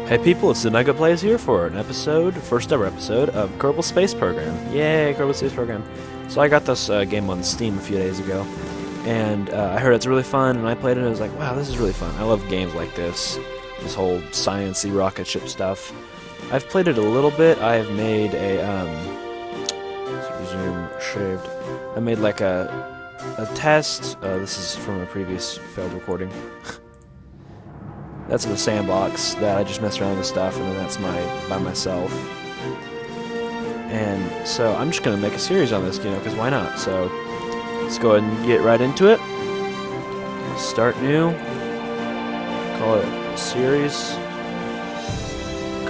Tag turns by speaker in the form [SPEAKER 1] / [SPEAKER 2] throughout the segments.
[SPEAKER 1] Hey people, it's the Nugget Plays here for an episode, first ever episode of Kerbal Space Program. Yay, Kerbal Space Program. So I got this game on Steam a few days ago, and I heard it's really fun, and I played it and I was like, wow, this is really fun. I love games like this whole science-y rocket ship stuff. I've played it a little bit. I've made a, resume shaved. I made like a test. This is from a previous failed recording. That's in a sandbox that I just mess around with stuff, and then that's by myself. And so I'm just gonna make a series on this, because why not? So let's go ahead and get right into it. Start new. Call it series.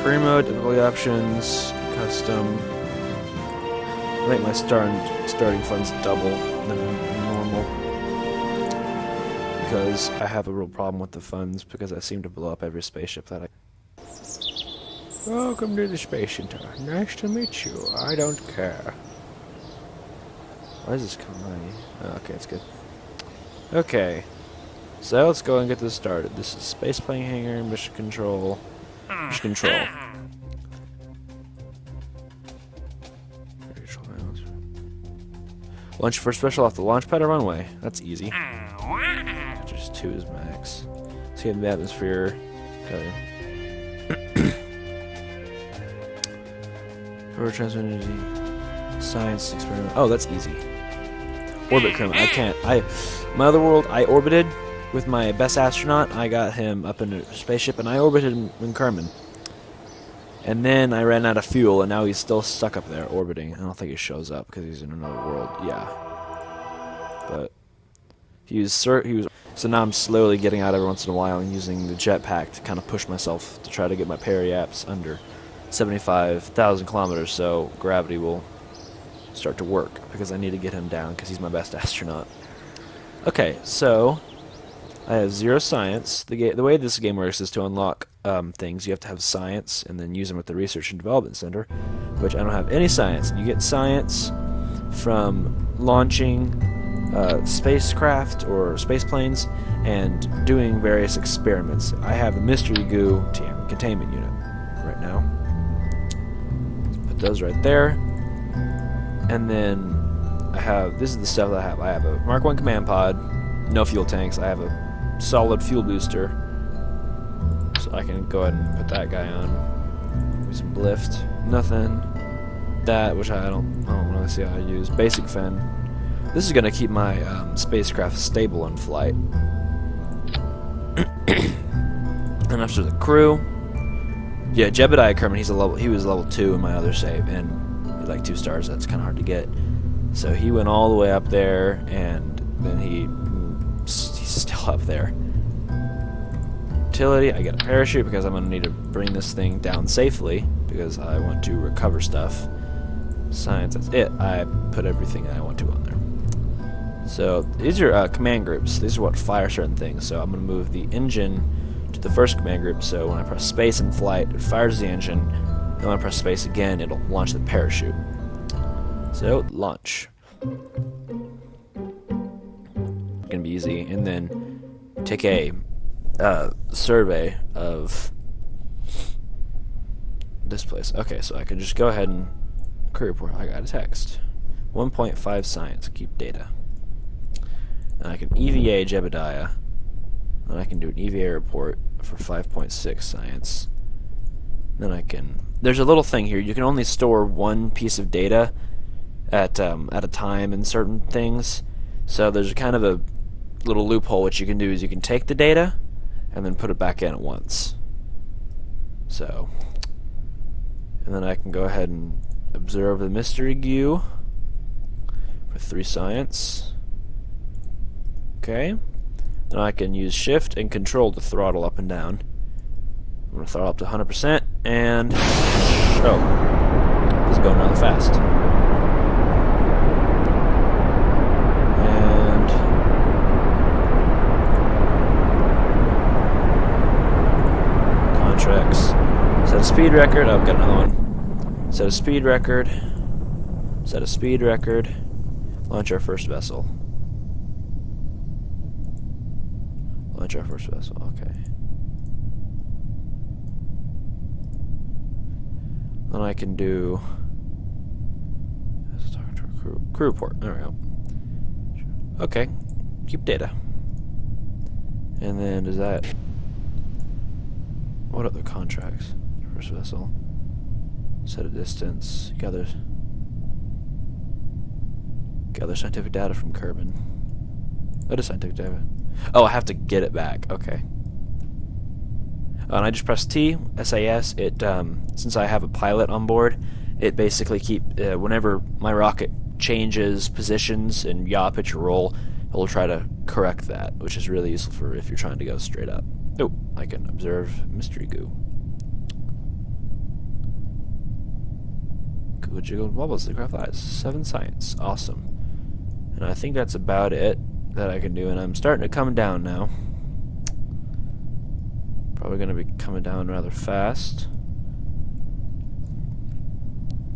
[SPEAKER 1] Career mode, difficulty options, custom. I think my starting funds double than normal, because I have a real problem with the funds, because I seem to blow up every spaceship that I... Welcome to the Space Center. Nice to meet you. I don't care. Why is this coming? Oh, okay, it's good. Okay. So let's go and get this started. This is space plane hangar, mission control. Mission control. Launch first special off the launch pad or runway. That's easy. Just 2 is max. Scan the atmosphere. Okay. For transmitting science experiment. Oh, that's easy. Orbit Kerman. I can't. My other world, I orbited with my best astronaut. I got him up in a spaceship, and I orbited him in Kerman. And then I ran out of fuel, and now he's still stuck up there orbiting. I don't think he shows up because he's in another world. Yeah. But he was. So now I'm slowly getting out every once in a while and using the jetpack to kind of push myself to try to get my periaps under 75,000 kilometers, so gravity will start to work, because I need to get him down because he's my best astronaut. Okay, so I have 0 science. The way this game works is to unlock things. You have to have science and then use them at the Research and Development Center, which I don't have any science. You get science from launching spacecraft or space planes and doing various experiments. I have a mystery goo containment unit right now. Put those right there. And then I have, this is the stuff that I have. I have a Mark 1 command pod, no fuel tanks. I have a solid fuel booster, so I can go ahead and put that guy on. Use some lift, nothing. That, which I don't really see how to use. Basic fin. This is going to keep my spacecraft stable in flight. And after the crew, yeah, Jebediah Kerman, he was level 2 in my other save, and he's like 2 stars. That's kind of hard to get. So he went all the way up there, and then he's still up there. Utility, I get a parachute because I'm going to need to bring this thing down safely because I want to recover stuff. Science, that's it. I put everything that I want to on there. So these are command groups. These are what fire certain things. So I'm going to move the engine to the first command group. So when I press space in flight, it fires the engine. And when I press space again, it'll launch the parachute. So launch. Gonna be easy. And then take a survey of this place. Okay, so I can just go ahead and career report. I got a text. 1.5 science. Keep data. And I can EVA Jebediah. And I can do an EVA report for 5.6 science. Then I can... There's a little thing here. You can only store 1 piece of data at a time in certain things. So there's kind of a little loophole. What you can do is you can take the data and then put it back in at once. So... And then I can go ahead and observe the mystery goo for 3 science. Okay. Then I can use shift and control to throttle up and down. I'm going to throttle up to 100% and... Oh. This is going rather fast. And... Contracts. Set a speed record. Oh, I've got another one. Set a speed record. Set a speed record. Launch our first vessel. Launch our first vessel. Okay. Then I can do... Talk to our crew report. There we go. Okay. Keep data. And then does that... What other contracts? First vessel. Set a distance. Gather scientific data from Kerbal. What is scientific data? Oh, I have to get it back. Okay. And I just press T, SAS. It since I have a pilot on board, it basically whenever my rocket changes positions and yaw, pitch, or roll, it'll try to correct that, which is really useful for if you're trying to go straight up. Oh, I can observe mystery goo. Goo jiggle and wobbles, the craft flies. 7 science. Awesome. And I think that's about it that I can do, and I'm starting to come down now. Probably going to be coming down rather fast.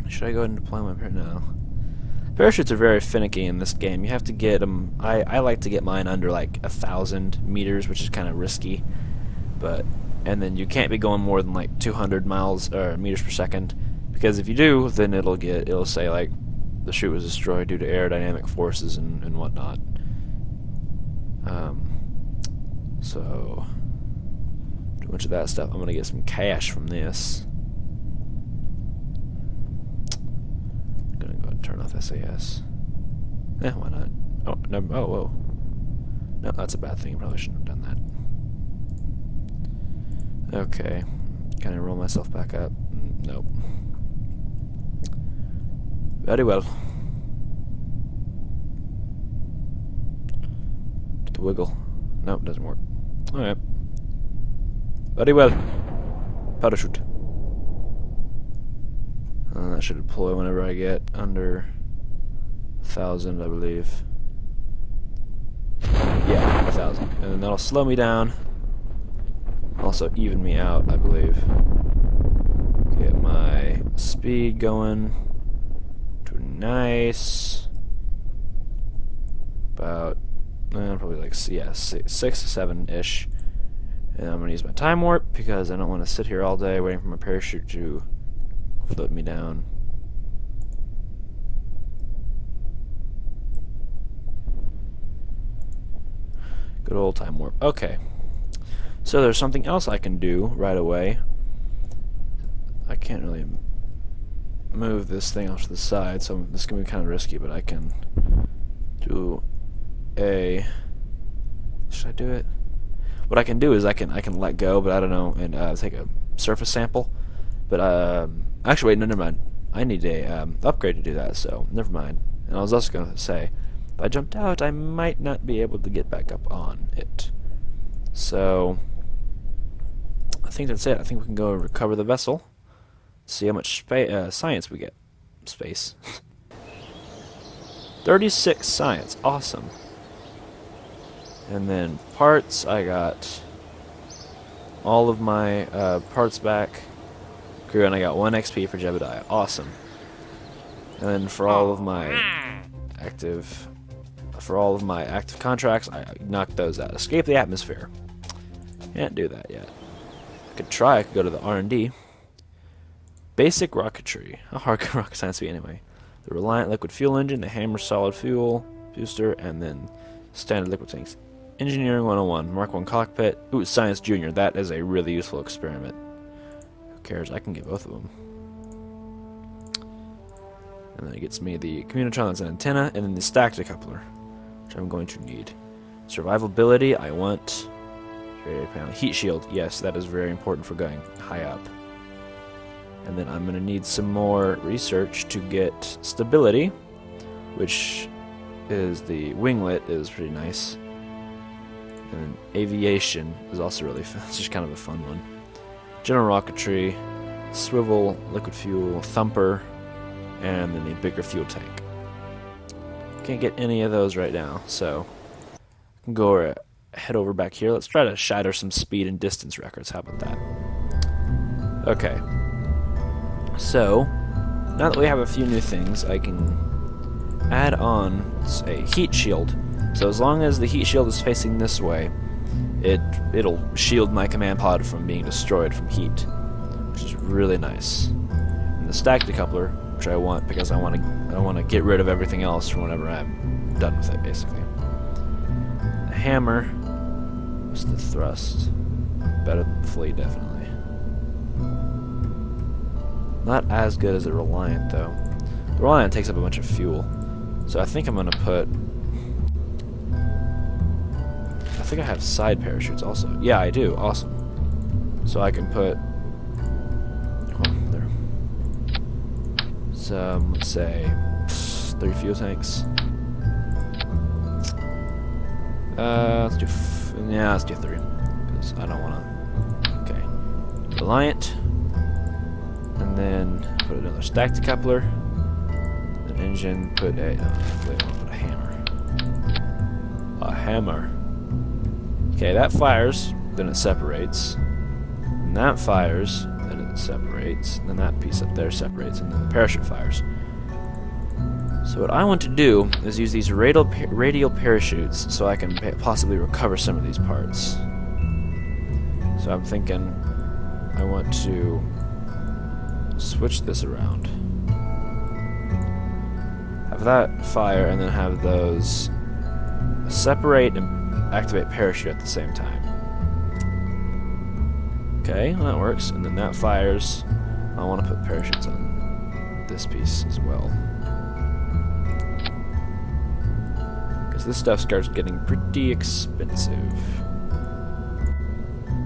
[SPEAKER 1] Should I go ahead and deploy my parachute now? Parachutes are very finicky in this game. You have to get them... I like to get mine under like 1,000 meters, which is kind of risky. And then you can't be going more than like 200 miles or meters per second, because if you do, then it'll say like the chute was destroyed due to aerodynamic forces and whatnot. So too much of that stuff. I'm gonna get some cash from this. I'm gonna go ahead and turn off SAS. Why not? Oh no! Oh whoa! No, that's a bad thing. I probably shouldn't have done that. Okay, can I roll myself back up? Nope. Very well. To wiggle. Nope, doesn't work. Alright. Very well. Parachute. That should deploy whenever I get under 1,000, I believe. Yeah, 1,000. And then that'll slow me down. Also even me out, I believe. Get my speed going. Nice. About probably like 6 to 7-ish. And I'm gonna use my time warp because I don't want to sit here all day waiting for my parachute to float me down. Good old time warp. Okay. So there's something else I can do right away. I can't really move this thing off to the side, so this is going to be kind of risky, but I can do a... Should I do it? What I can do is I can let go, but I don't know, and take a surface sample. But actually, wait, no, never mind. I need a upgrade to do that, so never mind. And I was also going to say, if I jumped out, I might not be able to get back up on it. So I think that's it. I think we can go recover the vessel. See how much science we get. Space. 36 science. Awesome. And then parts, I got all of my parts back. Crew, and I got 1 XP for Jebediah. Awesome. And then for all of my active contracts, I knocked those out. Escape the atmosphere. Can't do that yet. I could try. I could go to the R&D. Basic rocketry. How hard can rocket science be anyway? The Reliant liquid fuel engine, the Hammer solid fuel booster, and then standard liquid tanks. Engineering 101, Mark 1 cockpit. Ooh, Science Junior. That is a really useful experiment. Who cares? I can get both of them. And then it gets me the communitron that's an antenna, and then the stack decoupler, which I'm going to need. Survivability, I want heat shield. Yes, that is very important for going high up. And then I'm going to need some more research to get stability, which is the winglet is pretty nice. And then aviation is also really fun. It's just kind of a fun one. General rocketry, swivel, liquid fuel, thumper, and then a bigger fuel tank. Can't get any of those right now, so I can go head over back here. Let's try to shatter some speed and distance records. How about that? Okay. So, now that we have a few new things, I can add on a heat shield. So as long as the heat shield is facing this way, it'll shield my command pod from being destroyed from heat, which is really nice. And the stack decoupler, which I want because I want to get rid of everything else from whenever I'm done with it, basically. The hammer. What's the thrust? Better than the fleet, definitely. Not as good as the Reliant, though. The Reliant takes up a bunch of fuel. So I think I'm going to put... I think I have side parachutes also. Yeah, I do. Awesome. So I can put... Oh, there. Some, let's say, 3 fuel tanks. Let's do... let's do 3. Because I don't want to... Okay. Reliant. And then put another stack decoupler. An engine, put a... No, hopefully I want to put a hammer. A hammer. Okay, that fires, then it separates. And that fires, then it separates. And then that piece up there separates, and then the parachute fires. So what I want to do is use these radial parachutes so I can possibly recover some of these parts. So I'm thinking I want to switch this around. Have that fire and then have those separate and activate parachute at the same time. Okay, well, that works. And then that fires. I want to put parachutes on this piece as well. Because this stuff starts getting pretty expensive.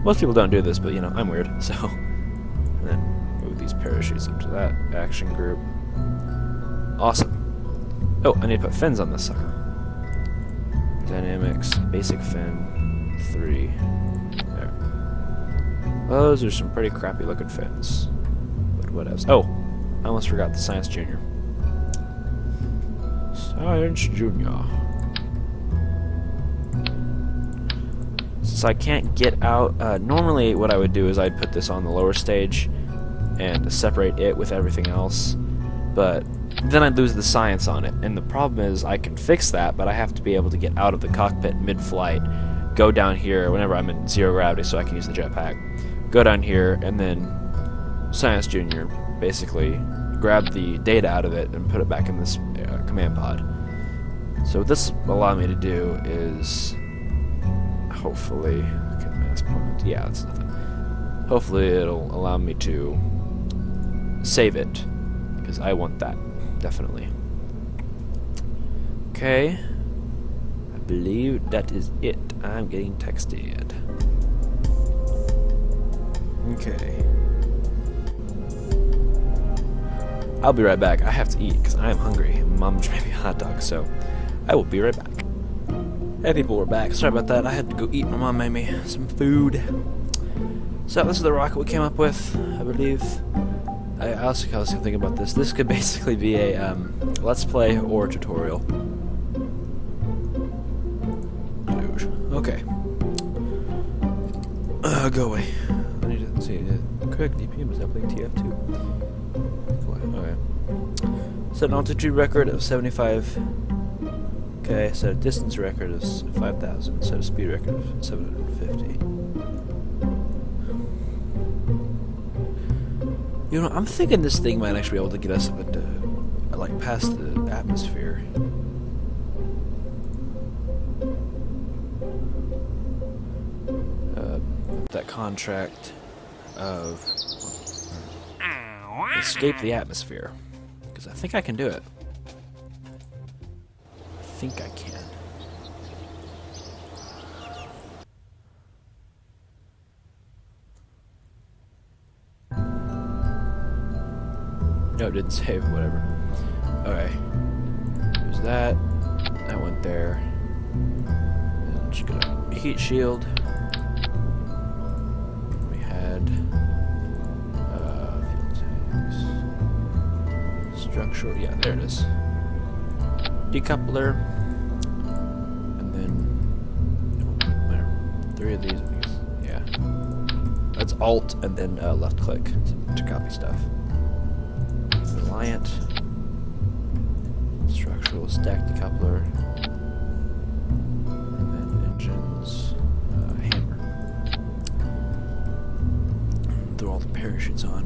[SPEAKER 1] Most people don't do this, but you know, I'm weird, so. And then move these parachutes up to that action group. Awesome. Oh, I need to put fins on this sucker. Dynamics, basic fin, 3. There. Those are some pretty crappy looking fins. But what else? Oh, I almost forgot the Science Junior. Science Junior. Since I can't get out, normally what I would do is I'd put this on the lower stage and separate it with everything else, but then I'd lose the science on it, and the problem is I can fix that, but I have to be able to get out of the cockpit mid-flight, go down here whenever I'm in 0 gravity so I can use the jetpack, go down here, and then Science Junior basically grab the data out of it and put it back in this command pod. So what this will allow me to do is hopefully, okay, mass point, yeah, that's nothing. Hopefully it'll allow me to save it, because I want that, definitely. Okay, I believe that is it. I'm getting texted. Okay. I'll be right back. I have to eat, because I am hungry. Mom just made me a hot dog, so I will be right back. Hey people, we're back. Sorry about that. I had to go eat. My mom made me some food. So this is the rocket we came up with, I believe. I also was thinking about this. This could basically be a let's play or tutorial. Okay. Go away. I need to see the correct DPM is definitely TF2. Okay. Set an altitude record of 75. Okay, set a distance record of 5,000. Set a speed record of 750. You know, I'm thinking this thing might actually be able to get us up into, like, past the atmosphere. That contract of escape the atmosphere. Because I think I can do it. I think I can. No, it didn't save, whatever. Okay. There's that. That went there. And just gonna heat shield. We had fuel tanks. Structural, yeah, there it is. Decoupler. And then 3 of these, I guess. Yeah. That's Alt and then left click to copy stuff. Reliant, structural stack decoupler, and then engines, hammer. Throw all the parachutes on.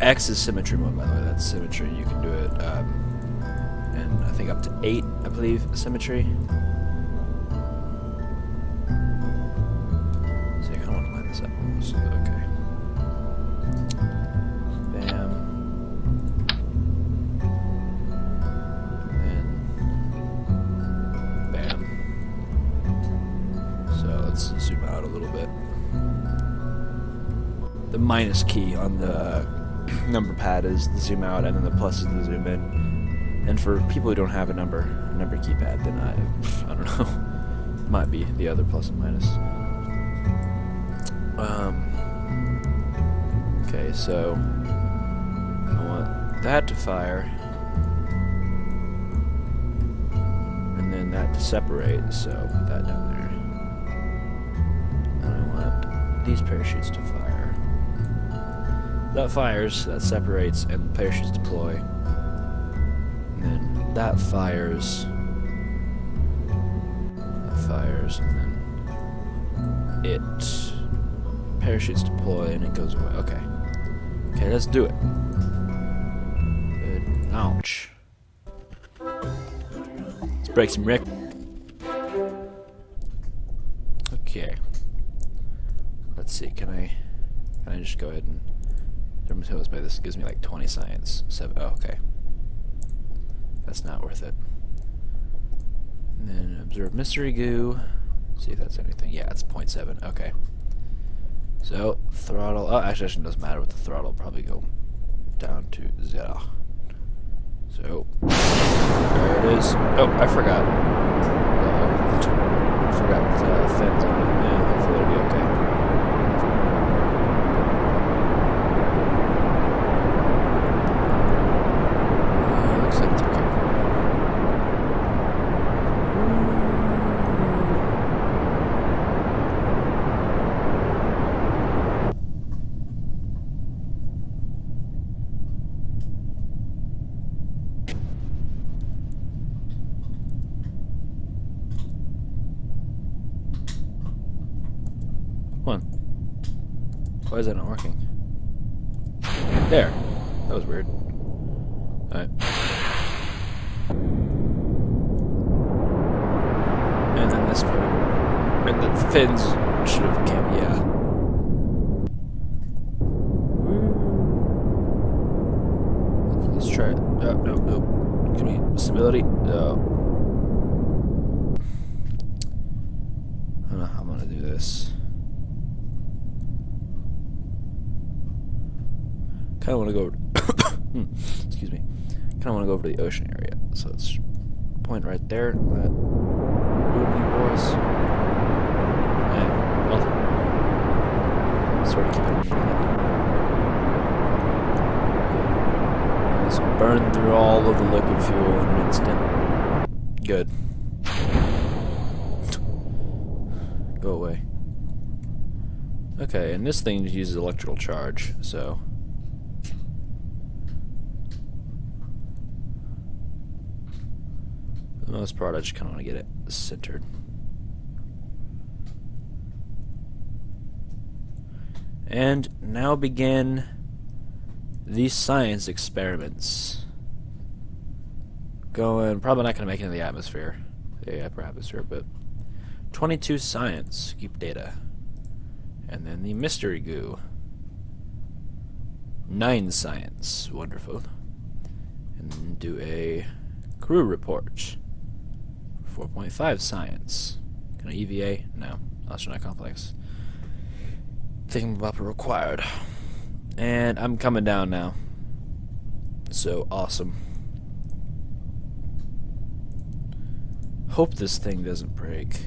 [SPEAKER 1] X is symmetry mode, by the way. That's symmetry. You can do it, and I think up to 8, I believe, symmetry. So I kind of want to line this up almost. Okay. Bam. And bam. So let's zoom out a little bit. The minus key on the number pad is the zoom out, and then the plus is the zoom in. And for people who don't have a number keypad, then I don't know. Might be the other plus and minus. Okay, so I want that to fire, and then that to separate. So put that down there. And I want these parachutes to fire. That fires, that separates, and the parachutes deploy. And then that fires, and then it parachutes deploy, and it goes away. Okay. Okay, let's do it. Good. Ouch. Let's break some Rick. Okay. Let's see, can I just go ahead and this gives me like 20 science. 7. Oh, okay. That's not worth it. And then observe mystery goo. See if that's anything. Yeah, it's 0.7. Okay. So throttle. Oh, actually, it doesn't matter with the throttle. Probably go down to 0. So there it is. Oh, I forgot. I forgot fins on it. Yeah, hopefully it'll be okay. Why is that not working? There. That was weird. Alright. And then this part. And the fins should have came, yeah. Let's try it. Oh, no. Give me stability. Oh. I don't know how I'm gonna do this. Kind of want to go over excuse me. Kind of want to go over to the ocean area. So let's point right there. That opening boys. And well, sort of keep it moving. Let's burn through all of the liquid fuel in an instant. Good. Go away. Okay, and this thing uses electrical charge, so. For the most part, I just kind of want to get it centered. And now begin these science experiments. Probably not going to make it in the atmosphere, the upper atmosphere, but 22 science, keep data. And then the mystery goo. 9 science, wonderful. And then do a crew report. 4.5 science. Can I EVA? No. Astronaut complex. Thingamabobber required. And I'm coming down now. So awesome. Hope this thing doesn't break.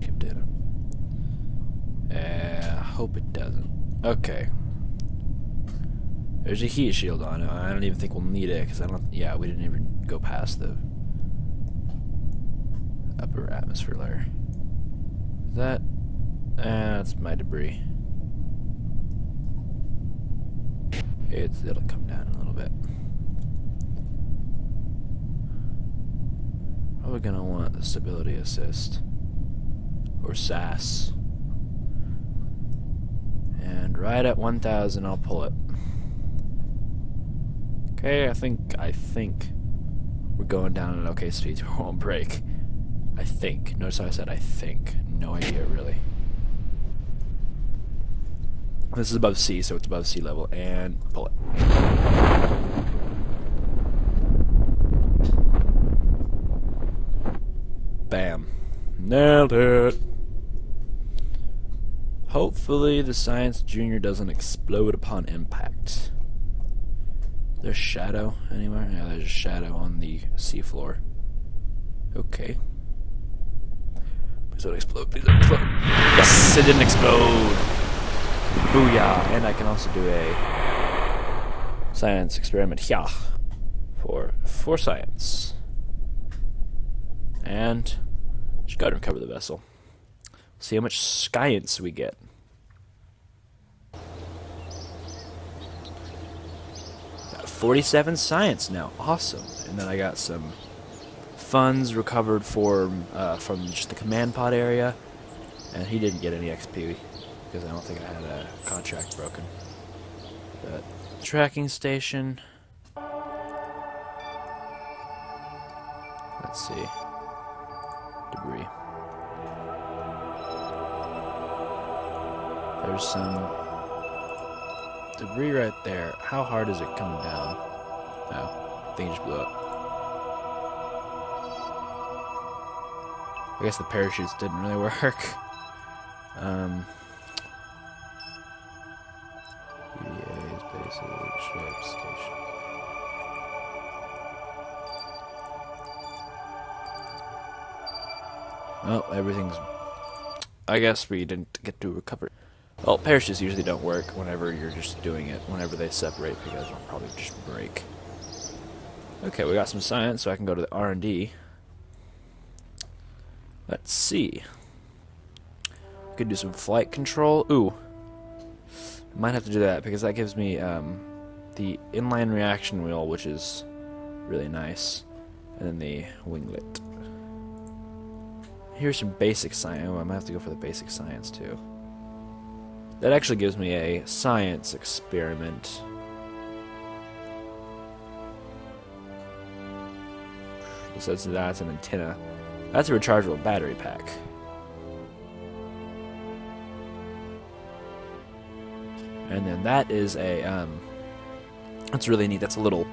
[SPEAKER 1] Keep data. Hope it doesn't. Okay. There's a heat shield on it. I don't even think we'll need it because yeah, we didn't even go past the upper atmosphere layer. Is that? That's my debris. It'll come down a little bit. Probably gonna want the stability assist. Or SAS. And right at 1,000 I'll pull it. Okay, I think we're going down at okay speeds. We won't break. I think. Notice how I said I think. No idea really. This is above sea, so it's above sea level, and pull it. Bam. Nailed it. Hopefully the Science Junior doesn't explode upon impact. There's shadow anywhere? Yeah, there's a shadow on the seafloor. Okay. Please don't explode, please don't explode. Yes, it didn't explode. Booyah. And I can also do a science experiment here for science. And just gotta recover the vessel. See how much science we get. Got 47 science now. Awesome. And then I got some funds recovered from just the command pod area. And he didn't get any XP because I don't think I had a contract broken. But tracking station. Let's see. Debris. There's some debris right there. How hard is it coming down? Oh, I think it just blew up. I guess the parachutes didn't really work. UDA's bases, ship station. Well, everything's... I guess we didn't get to recover. Well, parachutes usually don't work whenever you're just doing it, whenever they separate, because they'll probably just break. Okay, we got some science, so I can go to the R&D. Let's see. We could do some flight control. Ooh. Might have to do that, because that gives me the inline reaction wheel, which is really nice. And then the winglet. Here's some basic science. Oh, I might have to go for the basic science, too. That actually gives me a science experiment. It says that's an antenna. That's a rechargeable battery pack. And then that is a that's really neat. That's a little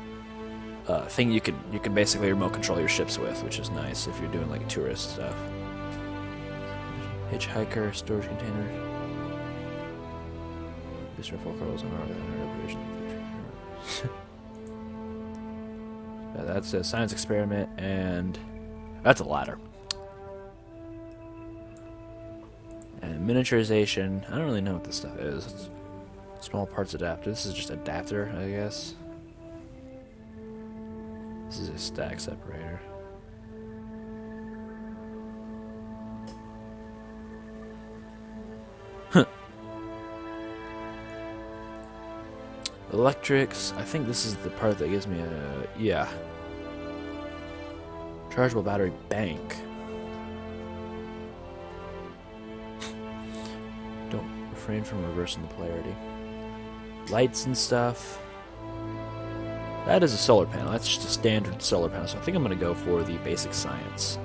[SPEAKER 1] thing you can basically remote control your ships with, which is nice if you're doing like tourist stuff. Hitchhiker storage container. This full cargoes on our that's a science experiment, and that's a ladder. And miniaturization. I don't really know what this stuff is. It's small parts adapter. This is just adapter, I guess. This is a stack separator. Electrics. I think this is the part that gives me a... yeah. Chargeable battery bank. Don't refrain from reversing the polarity. Lights and stuff. That is a solar panel. That's just a standard solar panel. So I think I'm going to go for the basic science.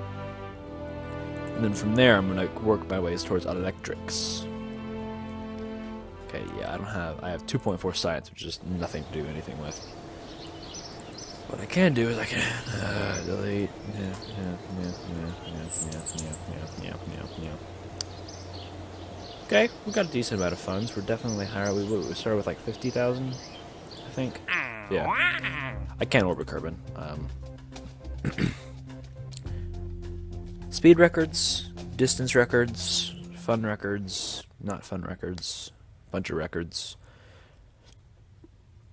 [SPEAKER 1] And then from there, I'm going to work my ways towards electrics. Okay, yeah, I have 2.4 science, which is nothing to do anything with. What I can do is I can delete. Okay, we got a decent amount of funds. We're definitely higher. We started with like 50,000, I think. Yeah, I can't orbit Kerbal. Speed records, distance records, fun records, not fun records. Bunch of records.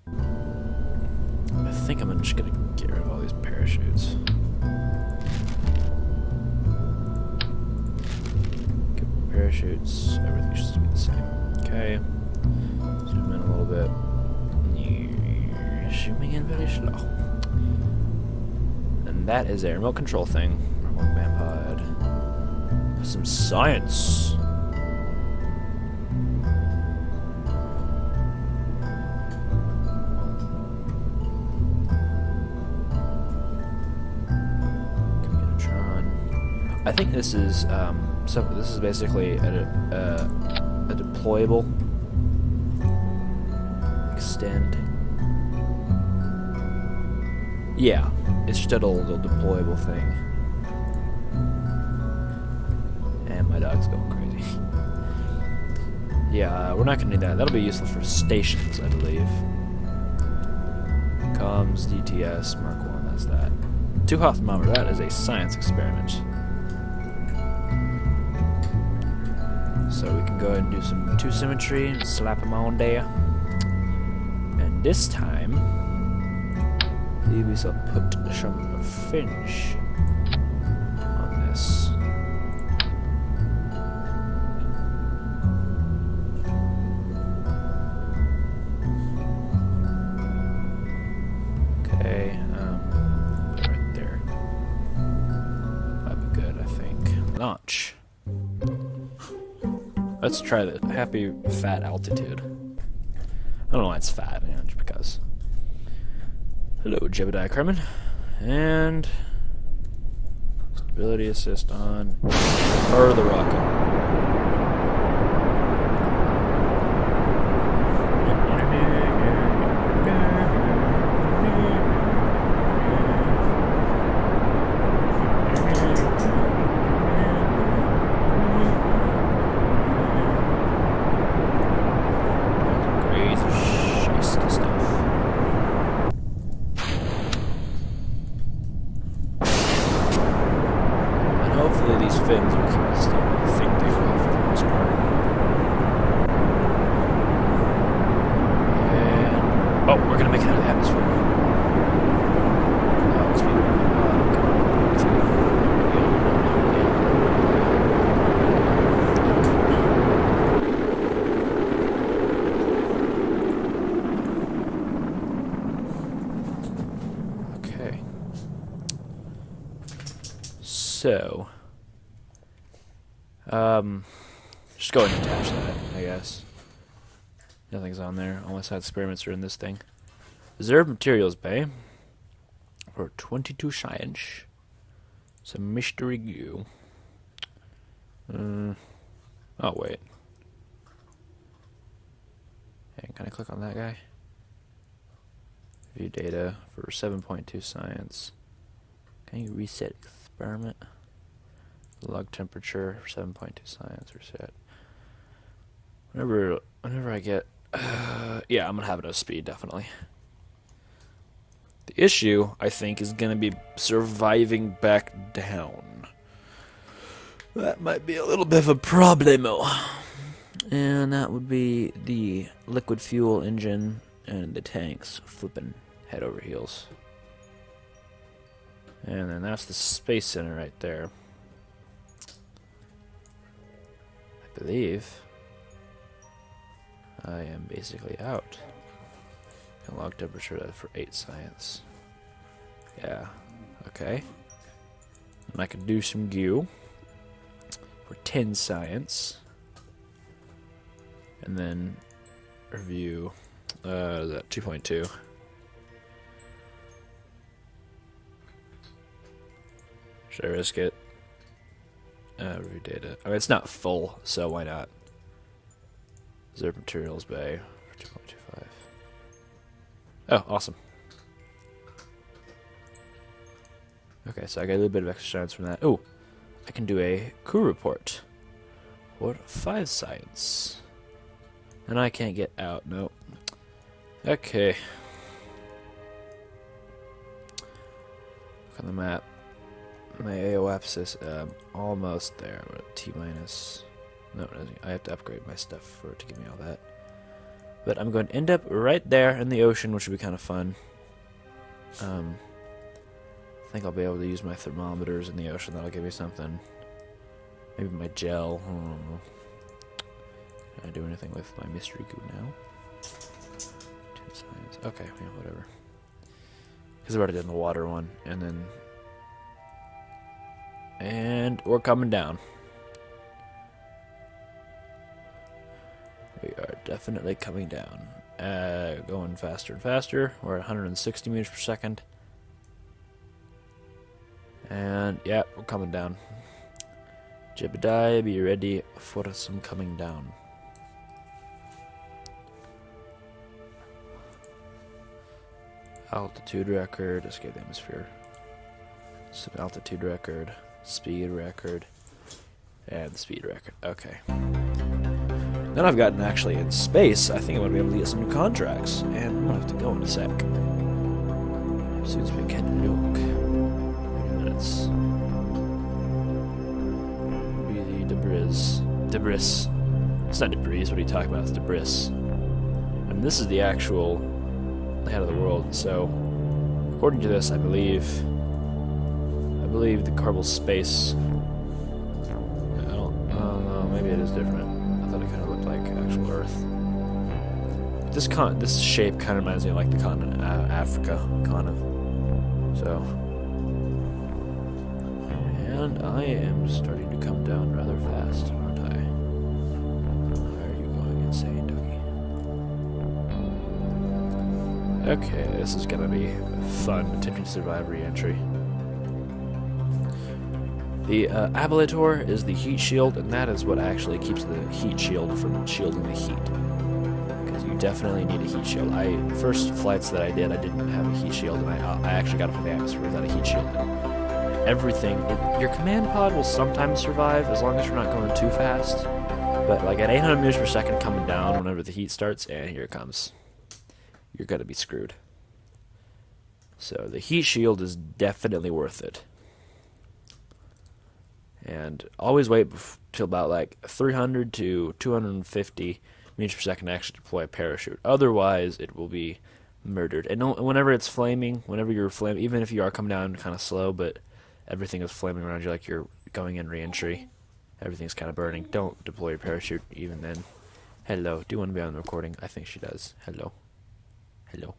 [SPEAKER 1] I think I'm just gonna get rid of all these parachutes. Get parachutes. Everything should be the same. Okay. Zoom in a little bit. Zooming in very slow. And that is a remote control thing. One man pod. Some science. I think this is this is basically a deployable extend. Yeah, it's just a little deployable thing. And my dog's going crazy. Yeah, we're not gonna need that. That'll be useful for stations, I believe. Comms, DTS, Mark 1, that's that. 2 Hoffmauer, that is a science experiment. So we can go ahead and do some 2 symmetry and slap them on there. And this time, we shall put some finish on this. Okay, right there. That'd be good, I think. Launch. Let's try the happy fat altitude. I don't know why it's fat, just because. Hello, Jebediah Kerman. And stability assist on for the rocket. Hopefully these fins will keep us still. I think they will for the most part. And oh, we're gonna make it out of the atmosphere. Okay. So. Just go ahead and attach that, I guess. Nothing's on there. All my side experiments are in this thing. Reserve materials bay for 22 science. Some mystery goo. Oh, wait. Hey, can I click on that guy? View data for 7.2 science. Can you reset experiment? Log temperature, 7.2 science, reset. Whenever I get, yeah, I'm gonna have it at speed, definitely. The issue, I think, is gonna be surviving back down. That might be a little bit of a problemo. And that would be the liquid fuel engine and the tanks flipping head over heels. And then that's the space center right there. I believe I am basically out. And log temperature for 8 science. Yeah, okay. And I can do some goo for 10 science. And then review that 2.2. Should I risk it? Review data. I mean, it's not full, so why not? Reserve materials bay for 2.25. Oh, awesome. Okay, so I got a little bit of extra science from that. Oh, I can do a crew report. What 5 science? And I can't get out. Nope. Okay. Look on the map. My AOAPSIS, almost there. I'm at T minus. No, I have to upgrade my stuff for it to give me all that. But I'm going to end up right there in the ocean, which would be kind of fun. I think I'll be able to use my thermometers in the ocean. That'll give me something. Maybe my gel. I don't know. Can I do anything with my mystery goo now? 10 science. Okay, yeah, whatever. Because I've already done the water one, and then And we're coming down. We are definitely coming down. Going faster and faster. We're at 160 meters per second. And yeah, we're coming down. Jebediah, be ready for some coming down. Altitude record, escape the atmosphere. Some altitude record, speed record, and speed record. Okay. Then I've gotten actually in space. I think I'm gonna be able to get some new contracts, and I'm gonna have to go in a sec. As soon as we can look. 30 minutes. Be the debris. It's not debris. What are you talking about? It's debris. And this is the actual head of the world. So, according to this, I believe the Kerbal space. I don't know. Maybe it is different. I thought it kind of looked like actual Earth. This shape kind of reminds me of like the continent Africa, kind of. So, and I am starting to come down rather fast, aren't I? Why are you going insane, doggy? Okay, this is gonna be fun. Attempting to survive re-entry. The ablator is the heat shield, and that is what actually keeps the heat shield from shielding the heat. Because you definitely need a heat shield. First flights that I didn't have a heat shield, and I actually got up in the atmosphere without a heat shield. Everything, your command pod will sometimes survive as long as you're not going too fast. But like at 800 meters per second coming down whenever the heat starts, and here it comes. You're gonna be screwed. So the heat shield is definitely worth it. And always wait till about like 300 to 250 meters per second to actually deploy a parachute. Otherwise, it will be murdered. And whenever it's flaming, whenever you're flaming, even if you are coming down kind of slow, but everything is flaming around you like you're going in re-entry, everything's kind of burning, don't deploy your parachute even then. Hello. Do you want to be on the recording? I think she does. Hello. Hello.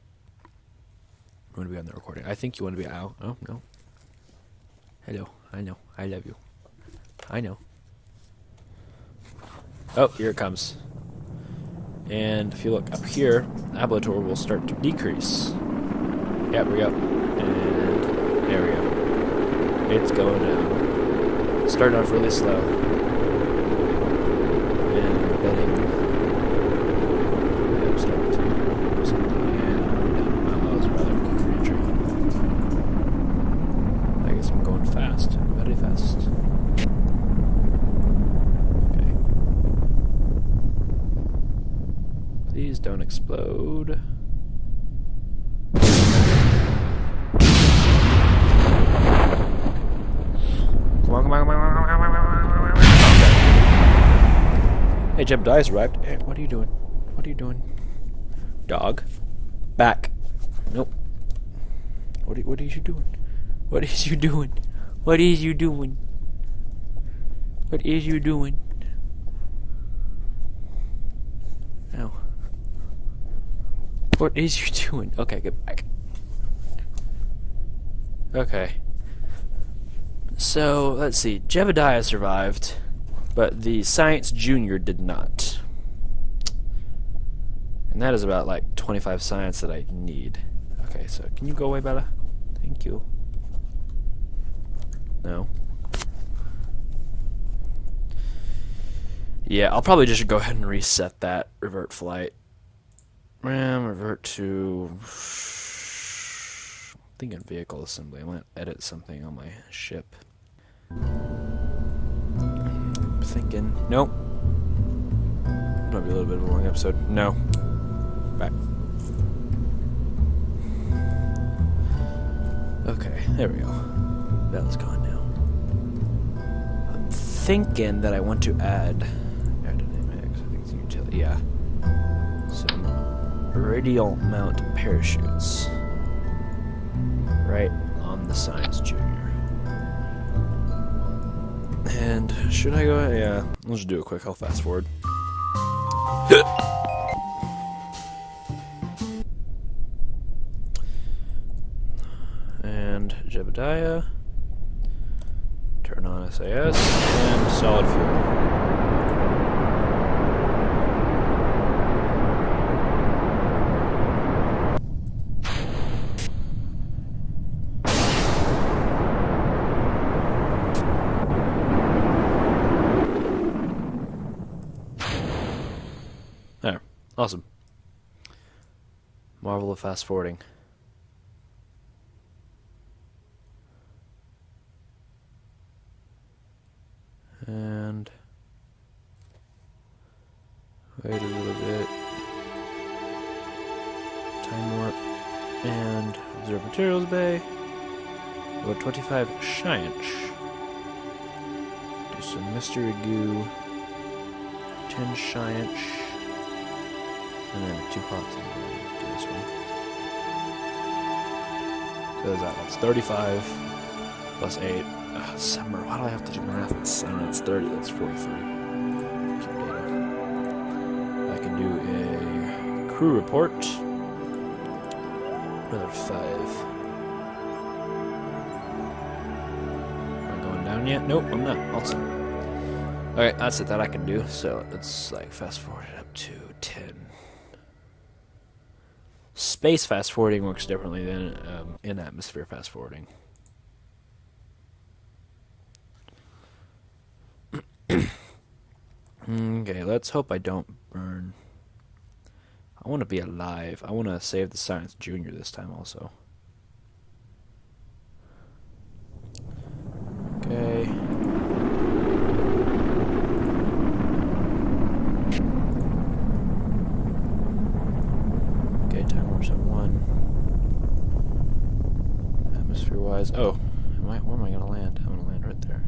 [SPEAKER 1] You want to be on the recording? I think you want to be out. Oh, no. Hello. I know. I love you. I know. Oh, here it comes. And if you look up here, the ablator will start to decrease. Yep, we go. And there we go. It's going down. It started off really slow. And betting. I'm starting to do something. And that was rather quick reentry. I guess I'm going fast. Very fast. Please don't explode. Come on. Hey, Jebediah's arrived. Hey, what are you doing? What are you doing? Dog. Back. Nope. What are you doing? What is you doing? What is you doing? What is you doing? Ow. What is you doing? Okay, get back. Okay. So, let's see. Jebediah survived, but the Science Junior did not. And that is about like 25 science that I need. Okay, so can you go away, Bella? Thank you. No. Yeah, I'll probably just go ahead and reset that. Revert flight. Revert to... I'm thinking vehicle assembly. I'm going to edit something on my ship. I'm thinking... Nope. Might be a little bit of a long episode. No. Back. Okay, there we go. Bella's gone now. I'm thinking that I want to add... aerodynamics, I think it's utility, yeah. Some radial mount parachutes. Right on the Science Junior. And should I go? Yeah, let's just do it quick. I'll fast forward. And Jebediah, turn on SAS, and solid fuel. There. Awesome. Marvel of fast forwarding. And wait a little bit. Time warp. And observe materials bay. Or 25 Science. Do some mystery goo. 10 Science. And then 2 hops. I'm going to do this one. So that's 35 plus 8. Summer. Why do I have to do math? That's 30. That's 43. Keep data. I can do a crew report. Another 5. Am I going down yet? Nope, I'm not. Awesome. Okay, that's it that I can do. So let's like fast forward it up to 10. Space fast forwarding works differently than in-atmosphere fast forwarding. Okay, let's hope I don't burn. I want to be alive. I want to save the Science Junior this time also. Okay. Okay, time warp's at 1. Atmosphere-wise. Oh, where am I going to land? I'm going to land right there.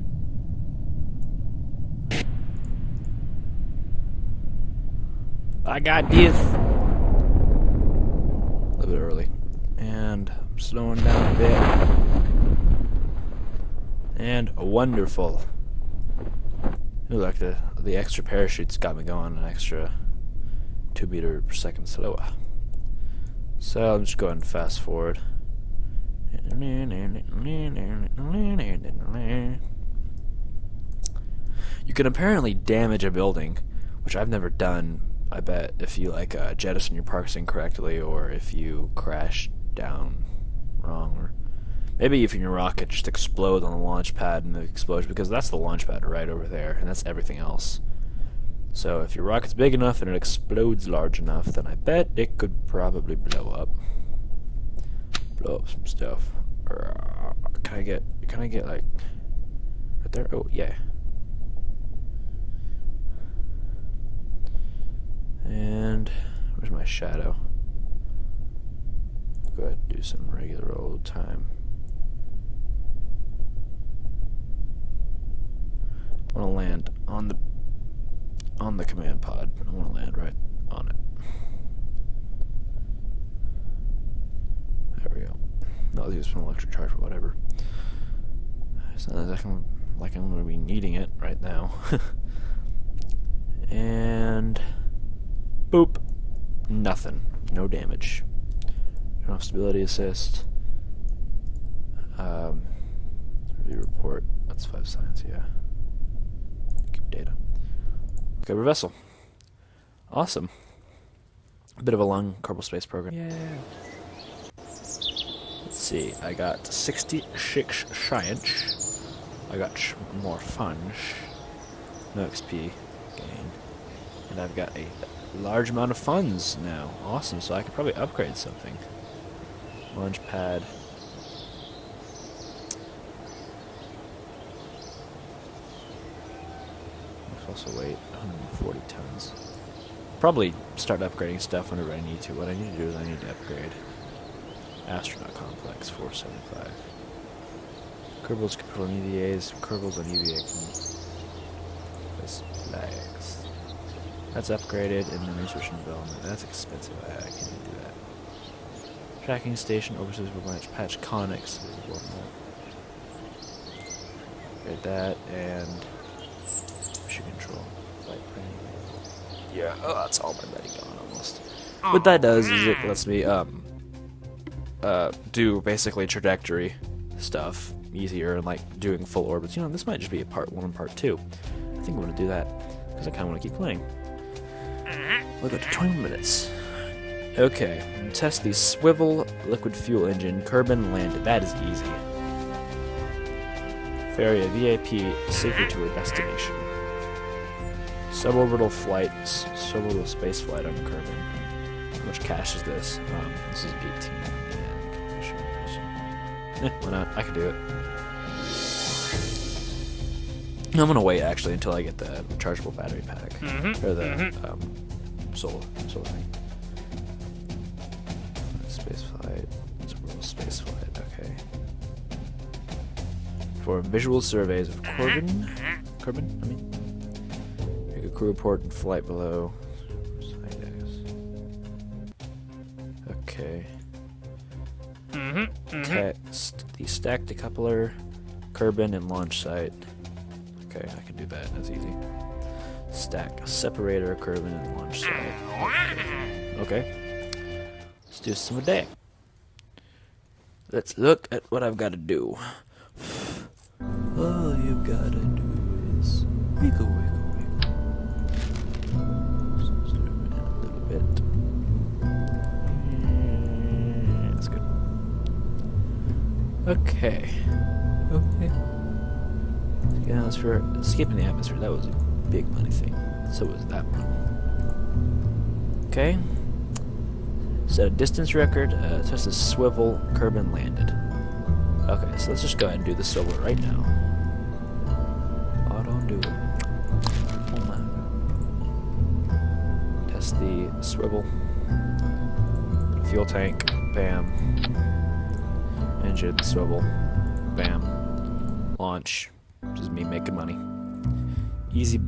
[SPEAKER 1] I got this. A little bit early. And I'm slowing down a bit. And wonderful. Ooh, like the extra parachutes got me going an extra 2 meters per second slower. So I'm just going fast forward. You can apparently damage a building, which I've never done. I bet if you like jettison your parks incorrectly, or if you crash down wrong, or maybe if your rocket just explodes on the launch pad in the explosion, because that's the launch pad right over there, and that's everything else. So if your rocket's big enough and it explodes large enough, then I bet it could probably blow up some stuff. Can I get like right there? Oh yeah. And where's my shadow? Go ahead and do some regular old time. I want to land on the command pod. I want to land right on it. There we go. No, I'll use some electric charge or whatever. It's not like I'm going to be needing it right now. And boop. Nothing. No damage. Turn off stability assist. Review report. That's 5 science, yeah. Keep data. Okay, we're vessel. Awesome. A bit of a long Kerbal space program. Yeah. Let's see. I got 66 science. I got more funds. No XP gained. And I've got a large amount of funds now. Awesome. So I could probably upgrade something. Launch pad. Also weight 140 tons. Probably start upgrading stuff whenever I need to. What I need to do is I need to upgrade astronaut complex 475. Kerbals control EVAs. Kerbals on EVA can flags. That's upgraded in the research and development. That's expensive. I can't even do that. Tracking station overseas branch patch conics. Upgrade that and control. Yeah, oh, that's all my betting gone almost. What that does is it lets me do basically trajectory stuff easier and like doing full orbits. You know, this might just be a part 1 and part 2. I think I'm gonna do that because I kind of want to keep playing. We'll go to 20 minutes. Okay, test the swivel liquid fuel engine. Kerbal landed. That is easy. Ferry a VIP safely to her destination. Suborbital flight, suborbital space flight on Kerbal. How much cash is this? This is 18. Why not? I can do it. I'm gonna wait actually until I get the rechargeable battery pack or the solar thing. Space flight, space flight. Okay. For visual surveys of Kerbal. I mean, make a crew report and flight below. Okay. Test the stack decoupler, Kerbal, and launch site. Okay, I can do that. That's easy. Stack separator, Kerbal, and launch site. Okay. Let's do some of that. Let's look at what I've got to do. All you've got to do is wiggle, wiggle, wiggle. Zoom in a little bit. That's good. Okay. Yeah, as for escaping the atmosphere, that was a big money thing. So was that one. Okay. Set a distance record. Test the swivel. Kerbal landed. Okay, so let's just go ahead and do the swivel right now. Oh, don't do it. Oh my. Test the swivel. Fuel tank. Bam. Engine. Swivel. Bam. Launch. Just me making money. Easy.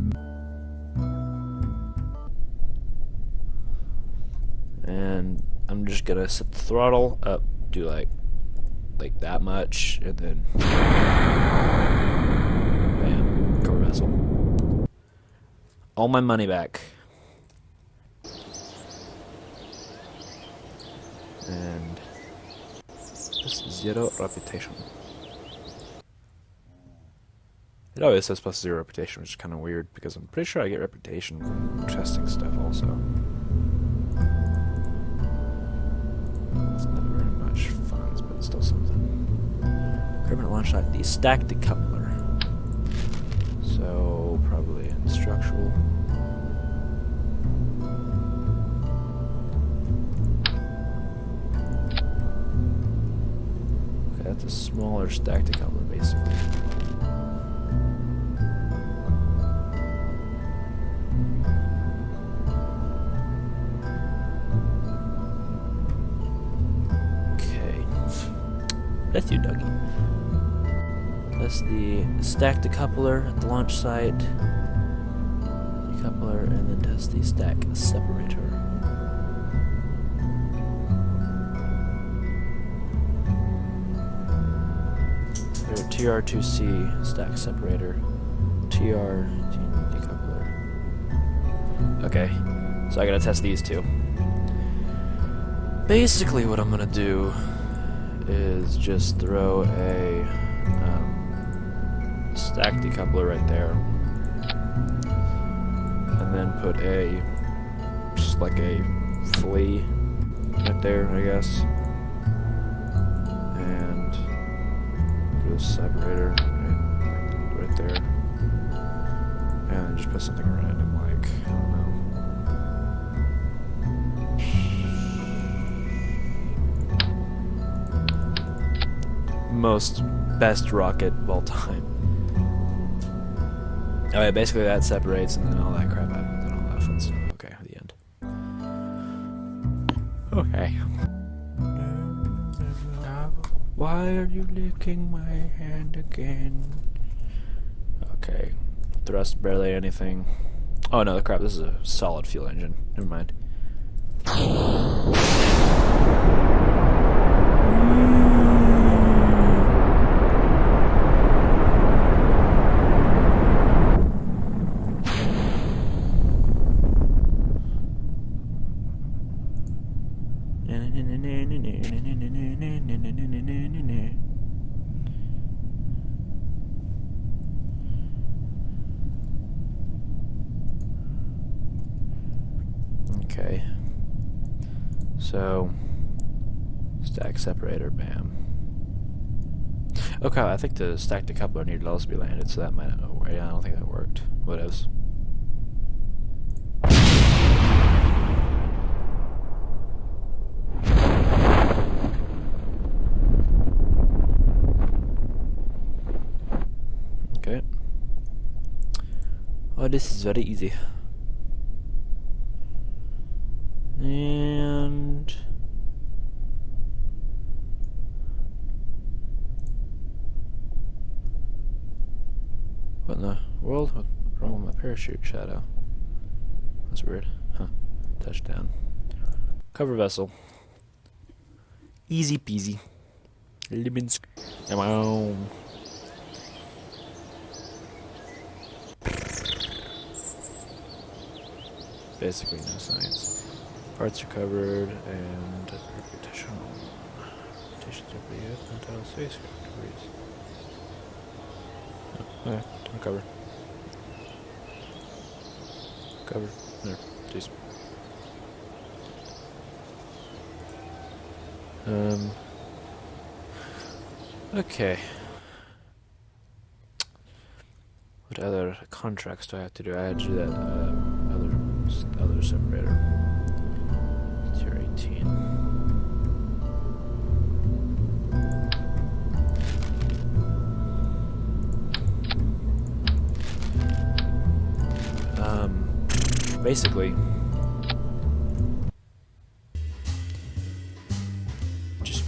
[SPEAKER 1] And I'm just gonna set the throttle up, do like that much, and then bam, core vessel. All my money back. And this is 0 reputation. It always says +0 reputation, which is kind of weird because I'm pretty sure I get reputation from testing stuff also. It's not very much fun, but it's still something. Kerbal launch site, the stack decoupler. So, probably in structural. Okay, that's a smaller stack decoupler, basically. That's you, Dougie. That's the stack decoupler at the launch site. Decoupler, and then test the stack separator. There, TR2C stack separator. TR decoupler. Okay, so I gotta test these two. Basically, what I'm gonna do is just throw a stack decoupler right there, and then put just like a flea right there, I guess, and put a separator right there, and then just put something random like, I don't know. Best rocket of all time. Oh yeah, basically that separates and then all that crap happens and all that fun stuff. Okay, the end. Okay. Why are you licking my hand again? Okay. Thrust barely anything. Oh no, crap, this is a solid fuel engine. Never mind. Okay. So, stack separator, bam. Okay, I think the stack decoupler needed to also be landed, so that might not work. Yeah, I don't think that worked. What else? Okay. Oh, this is very easy. And what in the world? What's wrong with my parachute shadow? That's weird. Huh. Touchdown. Cover vessel. Easy peasy. Lemons. Wow. Basically no science. Parts are covered and reputations are pretty good. Untitled spacecraft degrees. Oh, okay, I'll cover. Cover. There. Jeez. Okay. What other contracts do I have to do? I had to do that other separator. Tier 18. Basically, just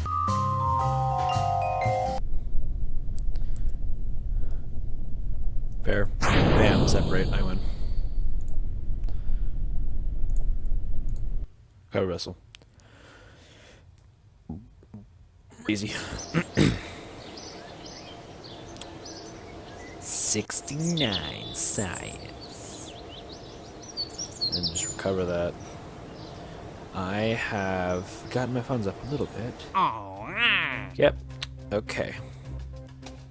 [SPEAKER 1] pair, bam, separate, I win. Cover vessel. Easy. 69 science. And just recover that. I have gotten my funds up a little bit. Yep. Okay.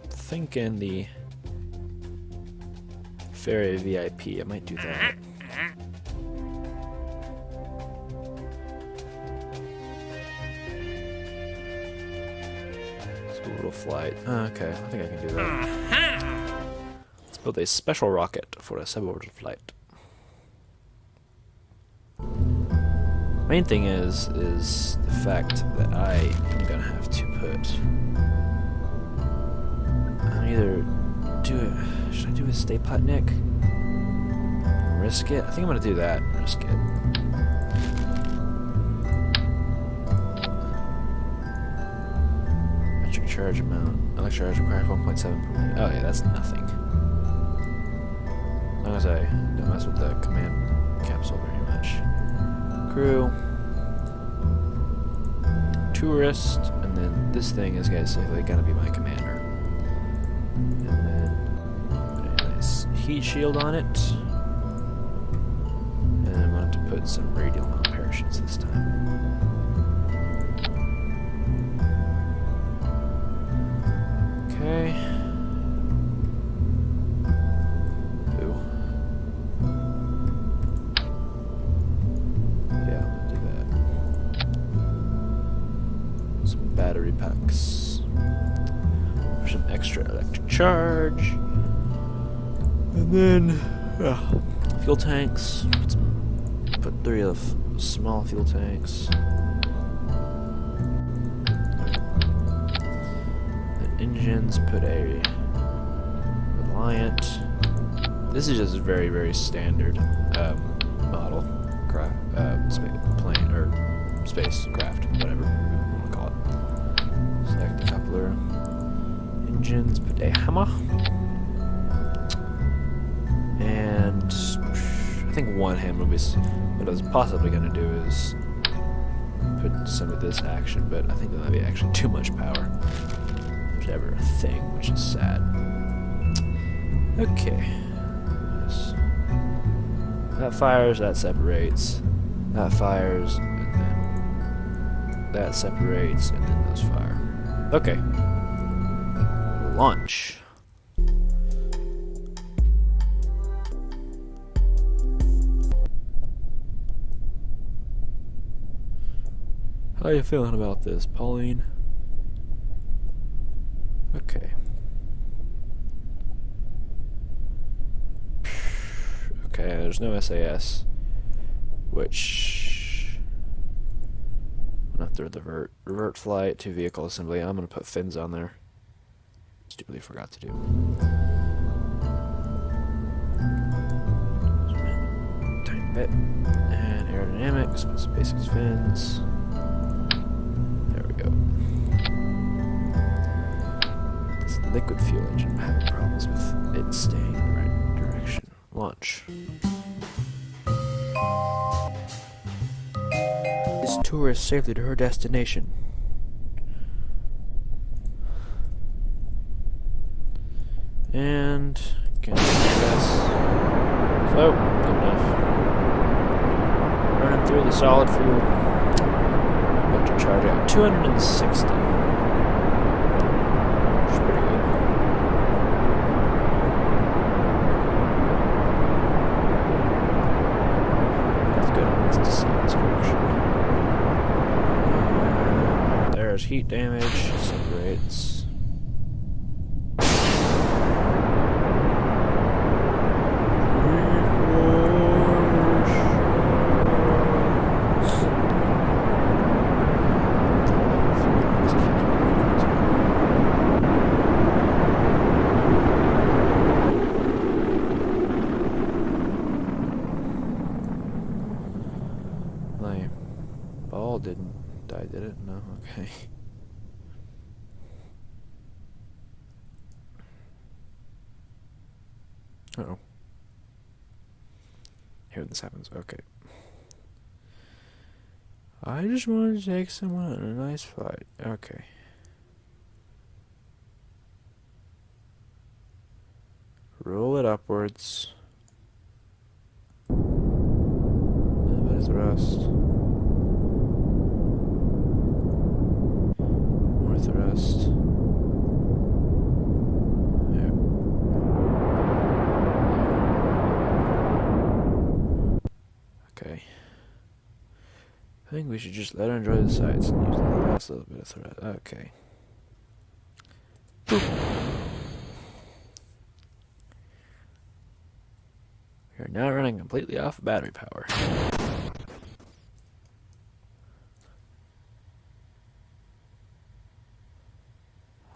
[SPEAKER 1] Thinking the ferry VIP. I might do that. Little flight. Okay, I think I can do that. Let's build a special rocket for a suborbital flight. Main thing is the fact that I am gonna have to put. I'm either do it. Should I do a stay put, Nick? Risk it. I think I'm gonna do that. Risk it. Charge amount. Electric charge required 1.7 per minute. Oh yeah, that's nothing. As long as I don't mess with the command capsule very much. Crew. Tourist. And then this thing is basically gonna be my commander. And then put a nice heat shield on it. And I'm gonna have to put some radial mount parachutes this time. Okay. Ooh. Yeah, I'll do that. Some battery packs. For some extra electric charge. And then fuel tanks. Put 3 of small fuel tanks. Engines, put a Reliant. This is just a very, very standard model plane or spacecraft, whatever you want to call it. Select the coupler. Engines, put a Hammer. And I think one hammer will be. What I was possibly going to do is put some of this action, but I think that might be actually too much power. Ever a thing, which is sad. Okay. Yes. That fires, that separates. That fires, and then that separates, and then those fire. Okay. Launch. How you feeling about this, Pauline? Okay. Okay, there's no SAS. Which... After the revert flight to vehicle assembly, I'm gonna put fins on there. Stupidly forgot to do. Tiny bit. And aerodynamics, put some basics fins. There we go. This liquid fuel engine, I'm having problems with it staying in the right direction. Launch. This tourist safely to her destination. And can't press. So, good enough. Running through the solid fuel. Electric charge at 260. Which is pretty good. That's good. Let's just see this correction. There's heat damage. Separates. My ball didn't die, did it? No? Okay. Uh-oh. Here this happens. Okay. I just wanted to take someone on a nice flight. Okay. Roll it upwards. A little bit of thrust. More thrust. There. Okay. I think we should just let her enjoy the sights and use the last little bit of thrust. Okay. Boop. We are now running completely off battery power.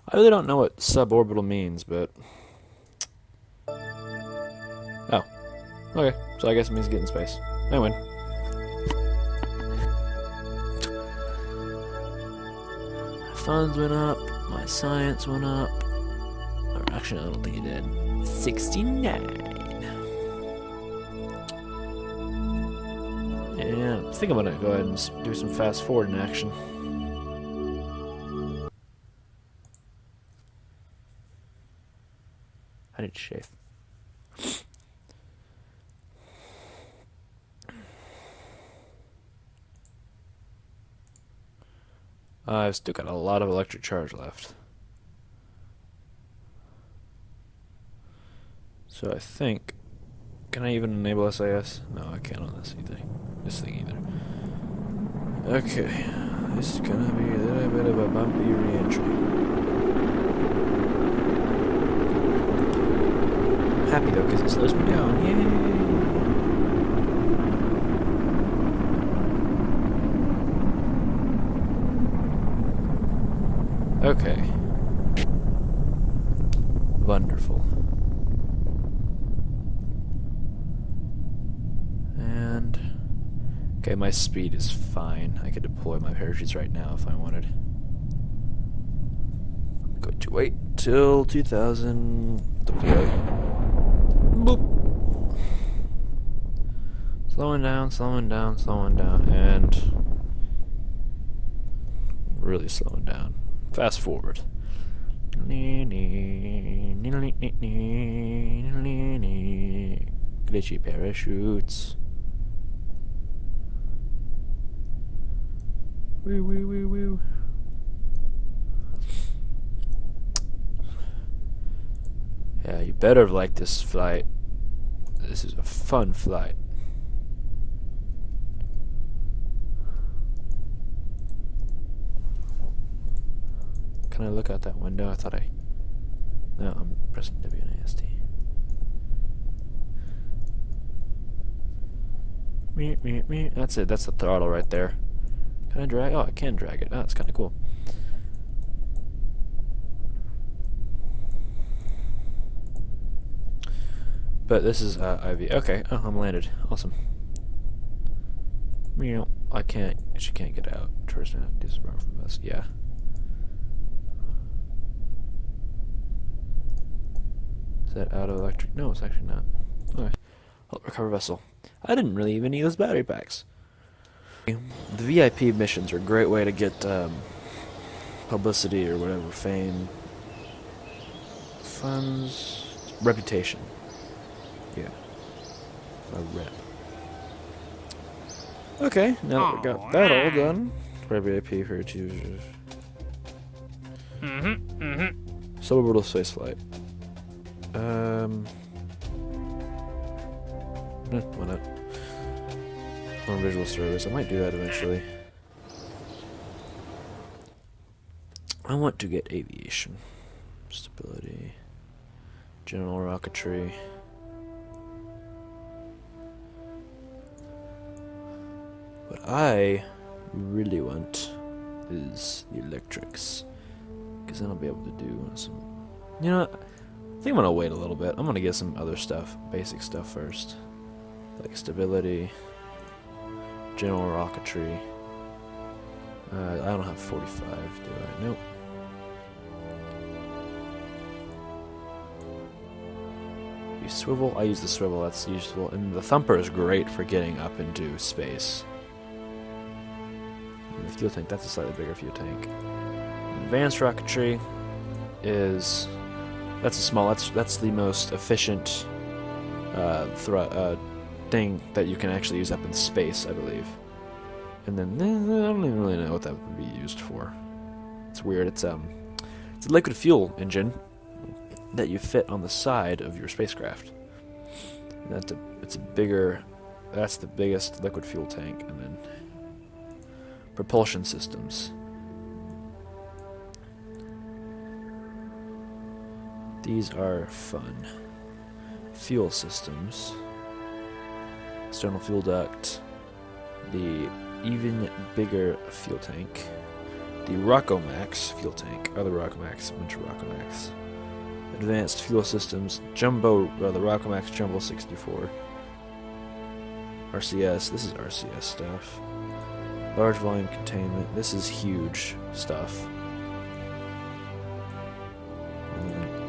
[SPEAKER 1] I really don't know what suborbital means, but... Oh. Okay, so I guess it means get in space. I win. My funds went up, my science went up. Or actually, I don't think it did. 69. Yeah, I think I'm gonna go ahead and do some fast forwarding action. I need to shave. I've still got a lot of electric charge left. So I think... Can I even enable SAS? No, I can't on this either. This thing either. Okay. This is gonna be a little bit of a bumpy re-entry. Happy though, because it slows me down. Yay! Okay. Wonderful. And... Okay, my speed is fine. I could deploy my parachutes right now if I wanted. I'm going to wait till 2000... Deploy. Boop! Slowing down, slowing down, slowing down, and... Really slowing down. Fast forward. Glitchy parachutes. Woo woo woo woo. Yeah, you better have liked this flight. This is a fun flight. Can I look out that window? I thought I... No, I'm pressing WNASD. That's it. That's the throttle right there. Can I drag? Oh, I can drag it. Oh, that's kind of cool. But this is IV. Okay. Oh, I'm landed. Awesome. I can't. She can't get out. Tourist now. Disbarred from bus. Yeah. Is that out of electric? No, it's actually not. Okay. Help recover vessel. I didn't really even need those battery packs. The VIP missions are a great way to get publicity or whatever, fame, funds, reputation. Yeah. A rep. Okay, now that we got that all done, VIP for 2 users. Suborbital spaceflight. Why not? More visual service. I might do that eventually. I want to get aviation. Stability. General rocketry. What I really want is the electrics. Because then I'll be able to do some... You know what? I think I'm going to wait a little bit. I'm going to get some other stuff. Basic stuff first. Like stability. General rocketry. I don't have 45, do I? Nope. You swivel? I use the swivel, that's useful. And the thumper is great for getting up into space. And the fuel tank, that's a slightly bigger fuel tank. Advanced rocketry is... That's a small, that's the most efficient thing that you can actually use up in space, I believe. And then I don't even really know what that would be used for. It's weird. It's a liquid fuel engine that you fit on the side of your spacecraft. And it's a bigger. That's the biggest liquid fuel tank, and then propulsion systems. These are fun. Fuel systems. External fuel duct. The even bigger fuel tank. The Rockomax fuel tank. Other Rockomax, bunch of Rockomax. Advanced fuel systems. Jumbo, the Rockomax Jumbo 64. RCS. This is RCS stuff. Large volume containment. This is huge stuff.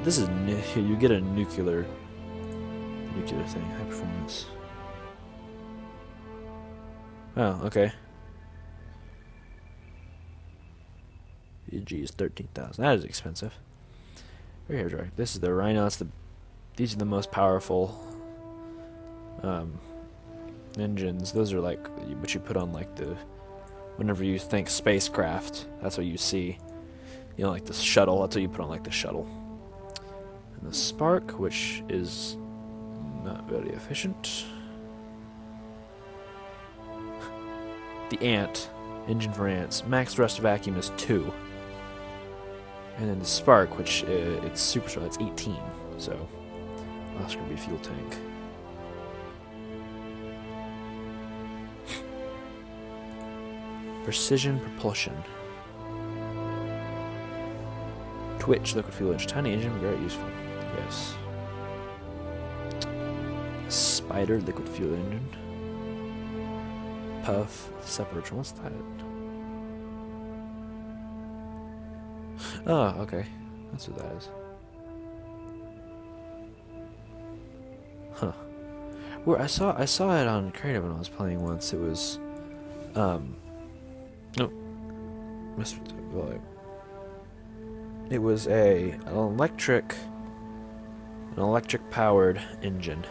[SPEAKER 1] This is you get a nuclear thing. High performance. Oh, okay. VG is 13,000. That is expensive. Right here, Drake. This is the Rhino. These are the most powerful engines. Those are like what you put on like the whenever you think spacecraft. That's what you see. You know, like the shuttle. That's what you put on like the shuttle. And the Spark, which is not very efficient. The Ant, engine for ants. Max thrust vacuum is 2. And then the Spark, which it's super strong, it's 18. So that's gonna be a fuel tank. Precision propulsion. Twitch liquid fuel engine. Tiny engine, very useful. Yes. Spider liquid fuel engine. Puff separator. What's that? Oh, okay. That's what that is. Huh. Where I saw it on Creative when I was playing once. It was no. It was an electric powered engine.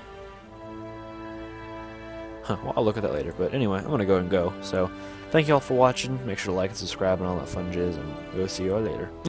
[SPEAKER 1] Huh, well, I'll look at that later. But anyway, I'm gonna go. So, thank you all for watching. Make sure to like and subscribe and all that fun jizz, and we'll see you all later.